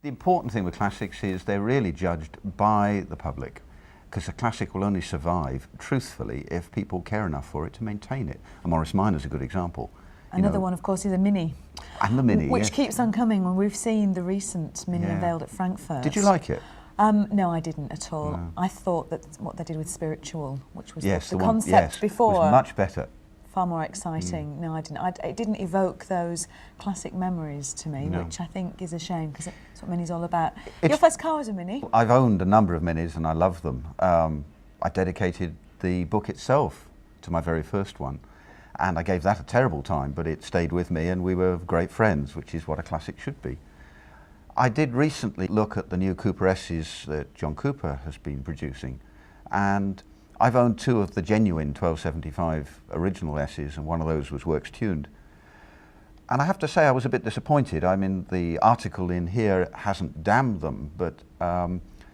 The important thing with classics is they're really judged by the public, because a classic will only survive, truthfully, if people care enough for it to maintain it. And Morris Minor's a good example. Another one, of course, is a Mini. And the Mini, which yes. keeps on coming when we've seen the recent Mini unveiled at Frankfurt. Did you like it? No, I didn't at all. No. I thought that what they did with Spiritual, which was the one, concept before, was much better. Far more exciting. No, I didn't. It didn't evoke those classic memories to me, which I think is a shame, because that's what Mini's all about. Your first car was a Mini? I've owned a number of Minis and I love them. I dedicated the book itself to my very first one, and I gave that a terrible time, but it stayed with me and we were great friends, which is what a classic should be. I did recently look at the new Cooper S's that John Cooper has been producing, and I've owned two of the genuine 1275 original S's, and one of those was works tuned. And I have to say I was a bit disappointed. I mean, the article in here hasn't damned them, but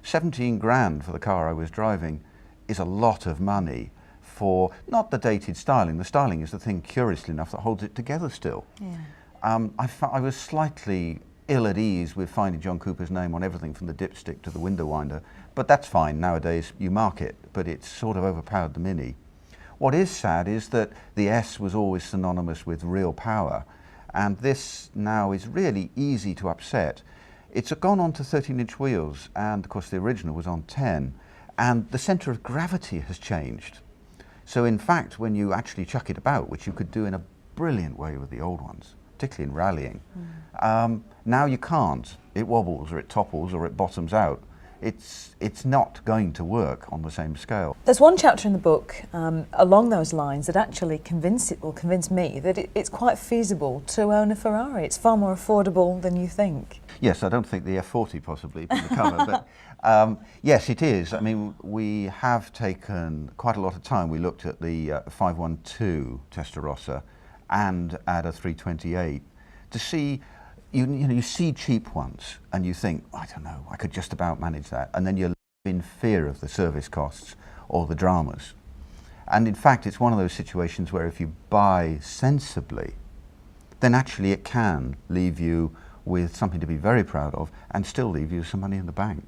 17 grand for the car I was driving is a lot of money for not the dated styling. The styling is the thing, curiously enough, that holds it together still. Yeah. I was slightly ill at ease with finding John Cooper's name on everything from the dipstick to the window winder, but that's fine. Nowadays you mark it, but it's sort of overpowered the Mini. What is sad is that the S was always synonymous with real power, and this now is really easy to upset. It's gone on to 13-inch wheels, and of course the original was on 10, and the centre of gravity has changed. So in fact, when you actually chuck it about, which you could do in a brilliant way with the old ones, particularly in rallying, now you can't. It wobbles, or it topples, or it bottoms out. It's not going to work on the same scale. There's one chapter in the book along those lines that actually will convince me that it's quite feasible to own a Ferrari. It's far more affordable than you think. Yes, I don't think the F40 possibly in the cover, but yes, it is. I mean, we have taken quite a lot of time. We looked at the 512 Testarossa and at a 328 to see. You see cheap ones and you think, I don't know, I could just about manage that, and then you're in fear of the service costs or the dramas. And in fact, it's one of those situations where if you buy sensibly, then actually it can leave you with something to be very proud of and still leave you some money in the bank.